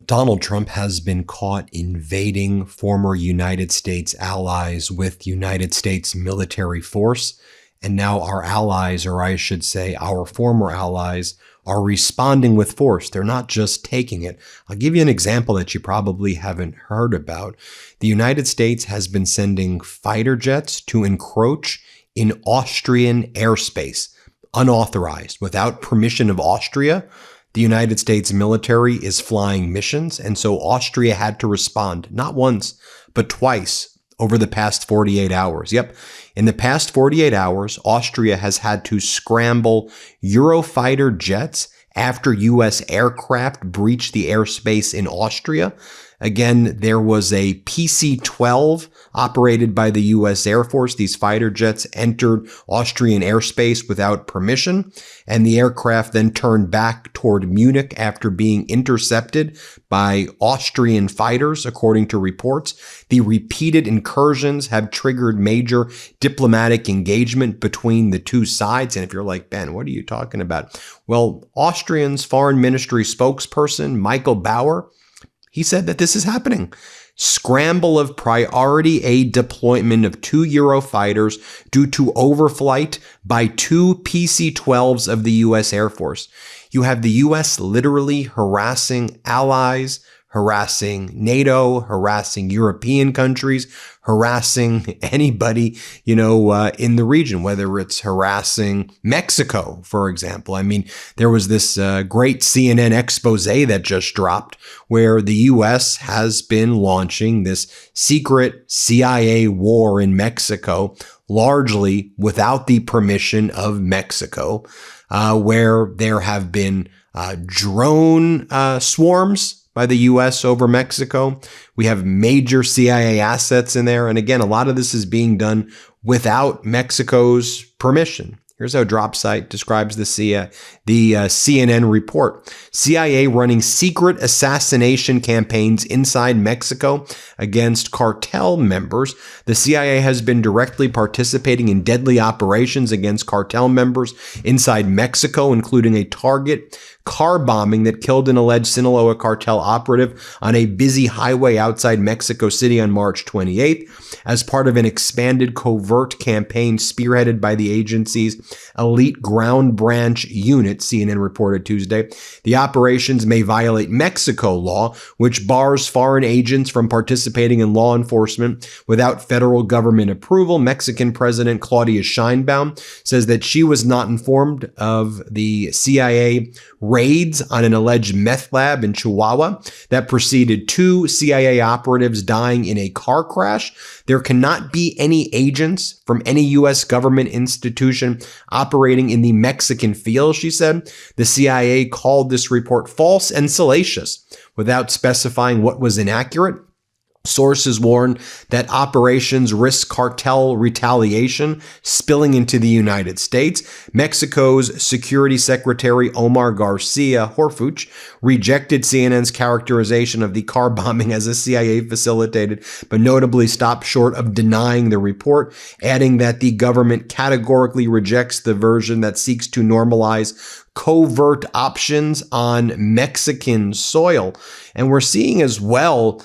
Donald Trump has been caught invading former United States allies with United States military force. And now our allies, or I should say our former allies, are responding with force. They're not just taking it. I'll give you an example that you probably haven't heard about. The United States has been sending fighter jets to encroach in Austrian airspace, unauthorized, without permission of Austria. The United States military is flying missions, and so Austria had to respond, not once, but twice over the past 48 hours. Yep, in the past 48 hours, Austria has had to scramble Eurofighter jets after U.S. aircraft breached the airspace in Austria. Again, there was a PC-12 operated by the U.S. Air Force. These fighter jets entered Austrian airspace without permission, and the aircraft then turned back toward Munich after being intercepted by Austrian fighters, according to reports. The repeated incursions have triggered major diplomatic engagement between the two sides. And if you're like, Ben, what are you talking about? Well, Austrian's foreign ministry spokesperson, Michael Bauer, he said that this is happening. Scramble of priority aid deployment of 2 Eurofighters due to overflight by 2 PC-12s of the U.S. Air Force. You have the U.S. literally harassing allies, harassing NATO, harassing European countries, harassing anybody, in the region, whether it's harassing Mexico, for example. I mean, there was this great CNN expose that just dropped where the U.S. has been launching this secret CIA war in Mexico, largely without the permission of Mexico, where there have been drone swarms by the U.S. over Mexico. We have major CIA assets in there. And again, a lot of this is being done without Mexico's permission. Here's how DropSite describes the CNN report. CIA running secret assassination campaigns inside Mexico against cartel members. The CIA has been directly participating in deadly operations against cartel members inside Mexico, including a target car bombing that killed an alleged Sinaloa cartel operative on a busy highway outside Mexico City on March 28th, as part of an expanded covert campaign spearheaded by the agency's elite ground branch unit, CNN reported Tuesday. The operations may violate Mexico law, which bars foreign agents from participating in law enforcement without federal government approval. Mexican President Claudia Sheinbaum says that she was not informed of the CIA raids on an alleged meth lab in Chihuahua that preceded 2 CIA operatives dying in a car crash. There cannot be any agents from any U.S. government institution operating in the Mexican field, she said. The CIA called this report false and salacious without specifying what was inaccurate. Sources warn that operations risk cartel retaliation spilling into the United States. Mexico's Security Secretary Omar Garcia Harfuch rejected CNN's characterization of the car bombing as a CIA-facilitated, but notably stopped short of denying the report, adding that the government categorically rejects the version that seeks to normalize covert options on Mexican soil. And we're seeing as well,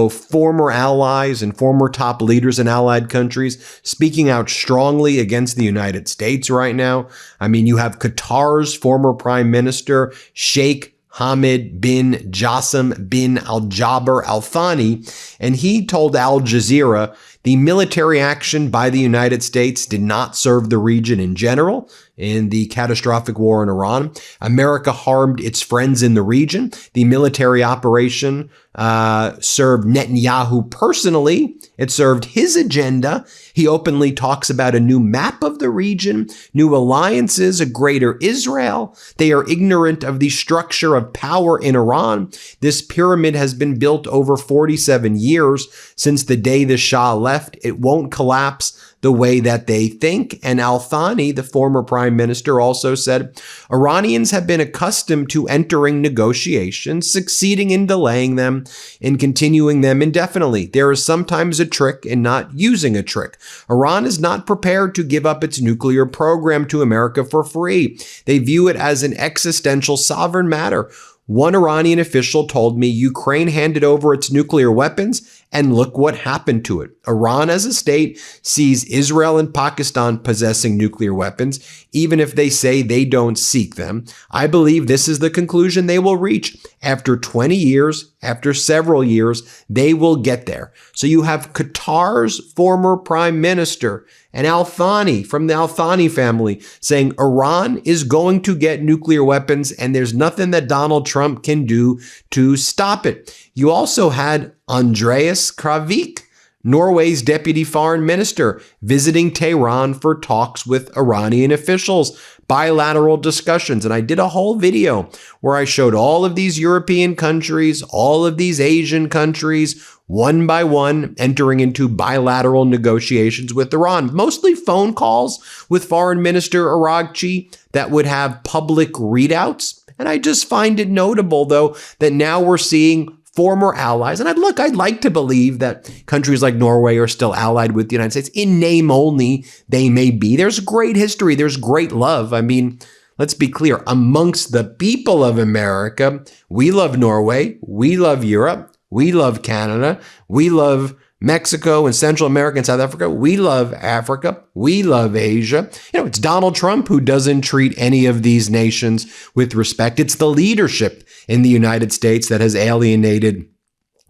former allies and former top leaders in allied countries speaking out strongly against the United States right now. I mean, you have Qatar's former prime minister, Sheikh Hamad bin Jassim bin Al-Jaber Al-Thani, and he told Al Jazeera the military action by the United States did not serve the region in general in the catastrophic war in Iran. America harmed its friends in the region. The military operation served Netanyahu personally. It served his agenda. He openly talks about a new map of the region, new alliances, a greater Israel. They are ignorant of the structure of power in Iran. This pyramid has been built over 47 years since the day the Shah left. It won't collapse the way that they think. And Al-Thani, the former prime minister, also said, Iranians have been accustomed to entering negotiations, succeeding in delaying them, and continuing them indefinitely. There is sometimes a trick in not using a trick. Iran is not prepared to give up its nuclear program to America for free. They view it as an existential sovereign matter. One Iranian official told me Ukraine handed over its nuclear weapons, and look what happened to it. Iran as a state sees Israel and Pakistan possessing nuclear weapons, even if they say they don't seek them. I believe this is the conclusion they will reach. After 20 years, after several years, they will get there. So you have Qatar's former prime minister and Al-Thani from the Al-Thani family saying Iran is going to get nuclear weapons and there's nothing that Donald Trump can do to stop it. You also had Andreas Kravik, Norway's deputy foreign minister, visiting Tehran for talks with Iranian officials, bilateral discussions. And I did a whole video where I showed all of these European countries, all of these Asian countries, one by one, entering into bilateral negotiations with Iran, mostly phone calls with Foreign Minister Araghchi that would have public readouts. And I just find it notable, though, that now we're seeing former allies. And I'd like to believe that countries like Norway are still allied with the United States. In name only, they may be. There's great history. There's great love. I mean, let's be clear. Amongst the people of America, we love Norway. We love Europe. We love Canada. We love Mexico and Central America and South Africa. We love Africa. We love Asia. It's Donald Trump who doesn't treat any of these nations with respect. It's the leadership in the United States that has alienated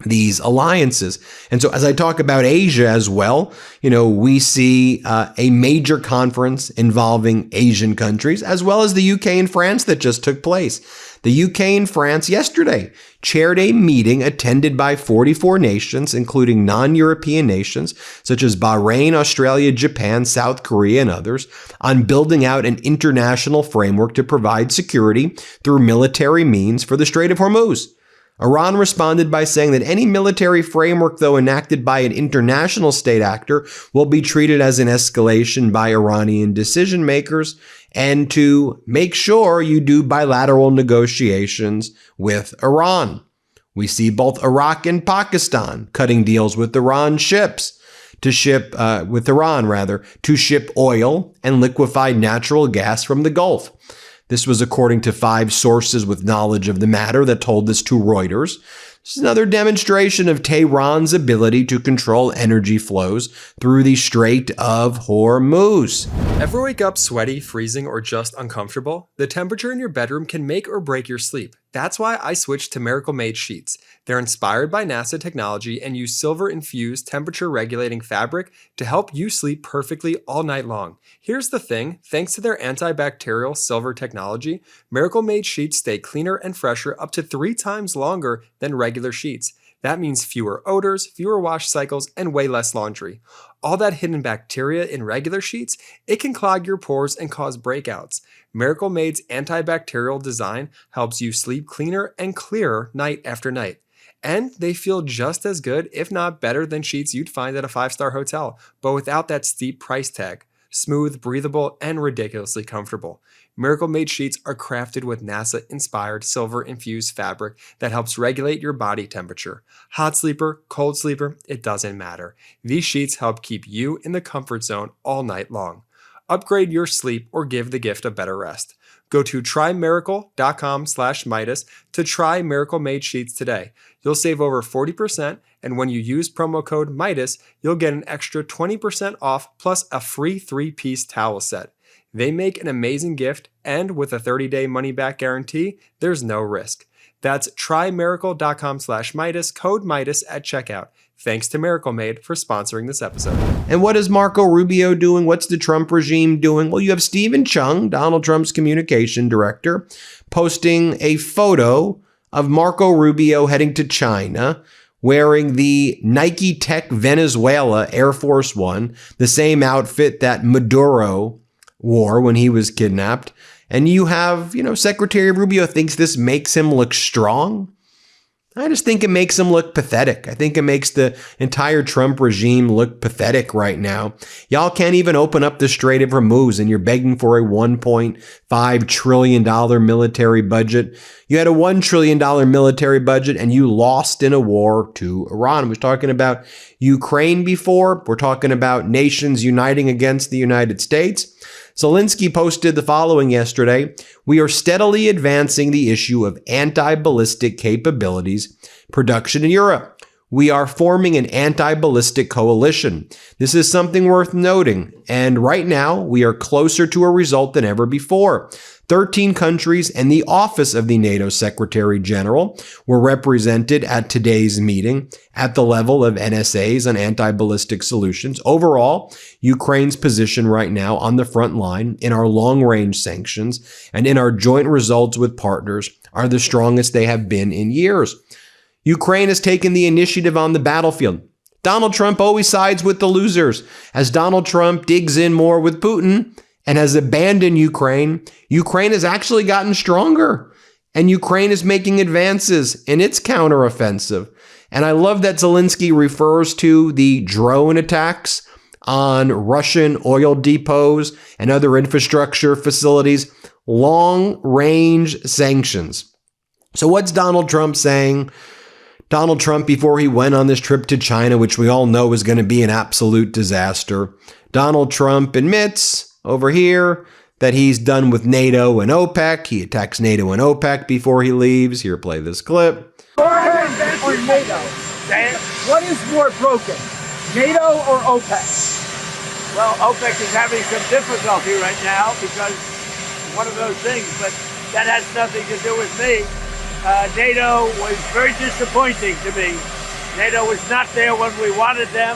these alliances. And so as I talk about Asia as well, we see a major conference involving Asian countries, as well as the UK and France that just took place. The UK and France yesterday chaired a meeting attended by 44 nations, including non-European nations such as Bahrain, Australia, Japan, South Korea, and others, on building out an international framework to provide security through military means for the Strait of Hormuz. Iran responded by saying that any military framework, though enacted by an international state actor, will be treated as an escalation by Iranian decision makers, and to make sure you do bilateral negotiations with Iran. We see both Iraq and Pakistan cutting deals with Iran ships to ship to ship oil and liquefied natural gas from the Gulf. This was according to 5 sources with knowledge of the matter that told this to Reuters. This is another demonstration of Tehran's ability to control energy flows through the Strait of Hormuz. Ever wake up sweaty, freezing, or just uncomfortable? The temperature in your bedroom can make or break your sleep. That's why I switched to Miracle Made sheets. They're inspired by NASA technology and use silver-infused temperature-regulating fabric to help you sleep perfectly all night long. Here's the thing, thanks to their antibacterial silver technology, Miracle Made sheets stay cleaner and fresher up to 3 times longer than regular sheets. That means fewer odors, fewer wash cycles, and way less laundry. All that hidden bacteria in regular sheets, it can clog your pores and cause breakouts. Miracle Made's antibacterial design helps you sleep cleaner and clearer night after night. And they feel just as good, if not better, than sheets you'd find at a 5-star hotel, but without that steep price tag. Smooth, breathable, and ridiculously comfortable. Miracle Made sheets are crafted with NASA-inspired silver-infused fabric that helps regulate your body temperature. Hot sleeper, cold sleeper, it doesn't matter. These sheets help keep you in the comfort zone all night long. Upgrade your sleep or give the gift of better rest. Go to trymiracle.com/Meidas to try Miracle Made sheets today. You'll save over 40%, and when you use promo code Meidas, you'll get an extra 20% off plus a free 3-piece towel set. They make an amazing gift, and with a 30-day money-back guarantee, there's no risk. That's trymiracle.com/Meidas, code Meidas at checkout. Thanks to Miracle Made for sponsoring this episode. And what is Marco Rubio doing? What's the Trump regime doing? Well, you have Stephen Chung, Donald Trump's communication director, posting a photo of Marco Rubio heading to China wearing the Nike Tech Venezuela Air Force One, the same outfit that Maduro wore when he was kidnapped. And you have, Secretary Rubio thinks this makes him look strong. I just think it makes him look pathetic. I think it makes the entire Trump regime look pathetic right now. Y'all can't even open up the Strait of Hormuz, and you're begging for a $1.5 trillion military budget. You had a $1 trillion military budget, and you lost in a war to Iran. We was talking about Ukraine before. We're talking about nations uniting against the United States. Zelensky posted the following yesterday: "We are steadily advancing the issue of anti-ballistic capabilities production in Europe. We are forming an anti-ballistic coalition. This is something worth noting, and right now we are closer to a result than ever before. 13 countries and the office of the NATO Secretary General were represented at today's meeting at the level of NSAs on anti-ballistic solutions. Overall, Ukraine's position right now on the front line in our long-range sanctions and in our joint results with partners are the strongest they have been in years. Ukraine has taken the initiative on the battlefield. Donald Trump always sides with the losers. As Donald Trump digs in more with Putin and has abandoned Ukraine, Ukraine has actually gotten stronger. And Ukraine is making advances in its counteroffensive. And I love that Zelensky refers to the drone attacks on Russian oil depots and other infrastructure facilities, long-range sanctions. So what's Donald Trump saying? Donald Trump, before he went on this trip to China, which we all know is going to be an absolute disaster, Donald Trump admits over here that he's done with NATO and OPEC. He attacks NATO and OPEC before he leaves. Here, play this clip. Or NATO. What is more broken, NATO or OPEC? Well, OPEC is having some difficulty right now because one of those things, but that has nothing to do with me. NATO was very disappointing to me. NATO was not there when we wanted them.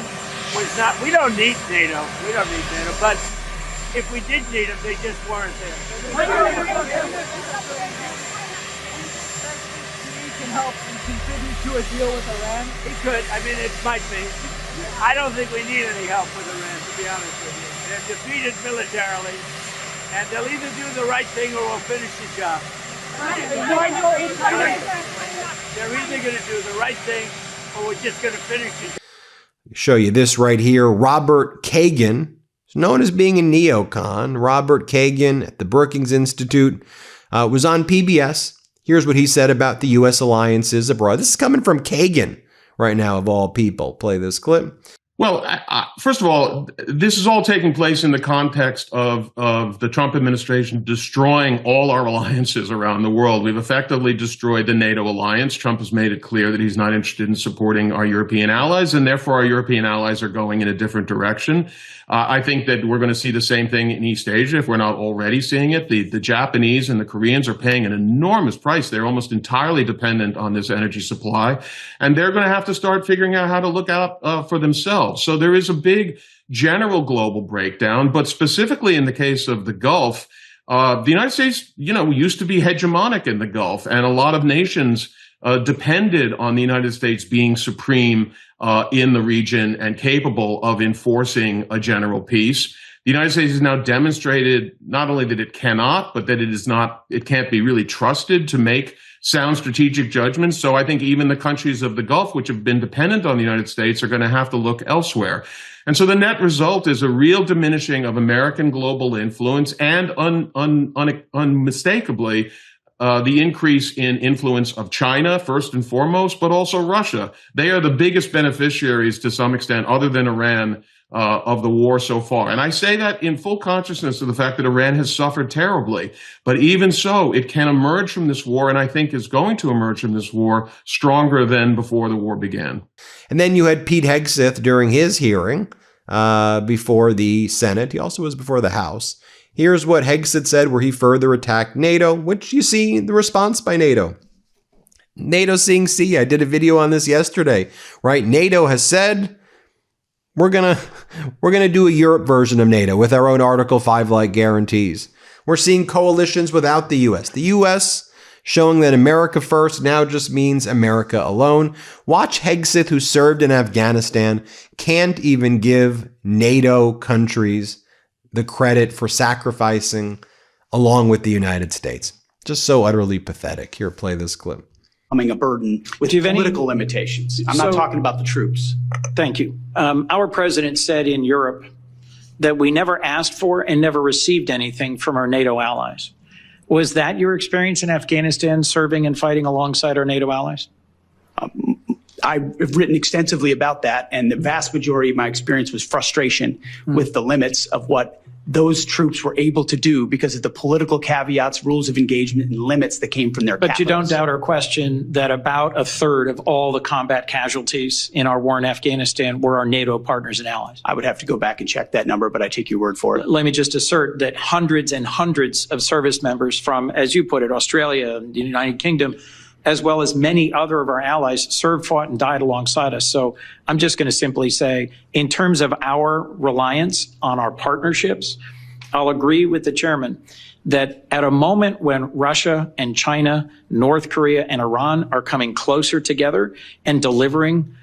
We don't need NATO. We don't need NATO. But if we did need them, they just weren't there. He can help and contribute to a deal with Iran? He could. I mean, it might be. I don't think we need any help with Iran, to be honest with you. They're defeated militarily, and they'll either do the right thing or we'll finish the job. They're either going to do the right thing or we're just going to finish it. Show you this right here. Robert Kagan, known as being a neocon. Robert Kagan at the Brookings Institute was on PBS. Here's what he said about the U.S. alliances abroad. This is coming from Kagan right now, of all people. Play this clip. Well, first of all, this is all taking place in the context of the Trump administration destroying all our alliances around the world. We've effectively destroyed the NATO alliance. Trump has made it clear that he's not interested in supporting our European allies, and therefore our European allies are going in a different direction. I think that we're going to see the same thing in East Asia if we're not already seeing it. The Japanese and the Koreans are paying an enormous price. They're almost entirely dependent on this energy supply, and they're going to have to start figuring out how to look out for themselves. So there is a big general global breakdown, but specifically in the case of the Gulf, the United States, used to be hegemonic in the Gulf, and a lot of nations depended on the United States being supreme in the region and capable of enforcing a general peace. The United States has now demonstrated not only that it cannot, but that it can't be really trusted to make sound strategic judgments. So I think even the countries of the Gulf, which have been dependent on the United States, are going to have to look elsewhere. And so the net result is a real diminishing of American global influence and unmistakably the increase in influence of China, first and foremost, but also Russia. They are the biggest beneficiaries to some extent, other than Iran, of the war so far. And I say that in full consciousness of the fact that Iran has suffered terribly. But even so, it can emerge from this war, and I think is going to emerge from this war stronger than before the war began. And then you had Pete Hegseth during his hearing before the Senate. He also was before the House. Here's what Hegseth said, where he further attacked NATO, which you see the response by NATO. NATO seeing see. I did a video on this yesterday, right? NATO has said we're gonna do a Europe version of NATO with our own Article 5-like guarantees. We're seeing coalitions without the U.S. The U.S. showing that America first now just means America alone. Watch Hegseth, who served in Afghanistan, can't even give NATO countries the credit for sacrificing along with the United States. Just so utterly pathetic. Here, play this clip. A burden with political limitations. I'm not talking about the troops. Thank you. Our president said in Europe that we never asked for and never received anything from our NATO allies. Was that your experience in Afghanistan, serving and fighting alongside our NATO allies? I've written extensively about that, and the vast majority of my experience was frustration with the limits of what those troops were able to do because of the political caveats, rules of engagement, and limits that came from their But you don't capitals. doubt or question that about a third of all the combat casualties in our war in Afghanistan were our NATO partners and allies. I would have to go back and check that number, but I take your word for it. Let me just assert that hundreds and hundreds of service members from, as you put it, Australia and the United Kingdom, as well as many other of our allies, served, fought, and died alongside us. So I'm just going to simply say, in terms of our reliance on our partnerships, I'll agree with the chairman that at a moment when Russia and China, North Korea and Iran are coming closer together and delivering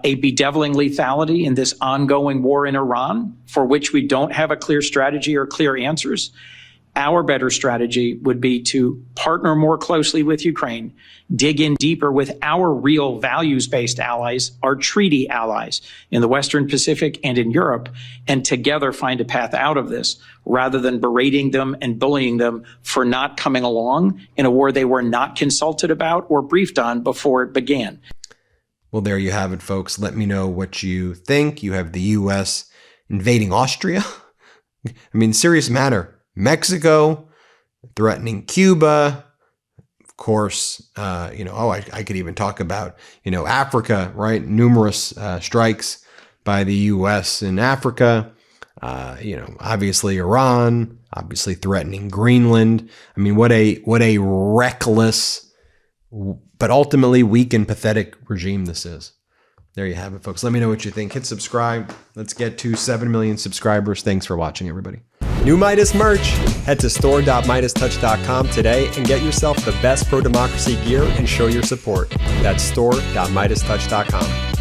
a bedeviling lethality in this ongoing war in Iran, for which we don't have a clear strategy or clear answers, our better strategy would be to partner more closely with Ukraine, dig in deeper with our real values-based allies, our treaty allies in the Western Pacific and in Europe, and together find a path out of this, rather than berating them and bullying them for not coming along in a war they were not consulted about or briefed on before it began. Well, there you have it, folks. Let me know what you think. You have the U.S. invading Austria. I mean, serious matter. Mexico threatening Cuba. Of course, I could even talk about, Africa, right? Numerous strikes by the U.S. in Africa. Obviously Iran, obviously threatening Greenland. I mean, what a reckless, but ultimately weak and pathetic regime this is. There you have it, folks. Let me know what you think. Hit subscribe. Let's get to 7 million subscribers. Thanks for watching, everybody. New Meidas merch. Head to store.MeidasTouch.com today and get yourself the best pro-democracy gear and show your support. That's store.MeidasTouch.com.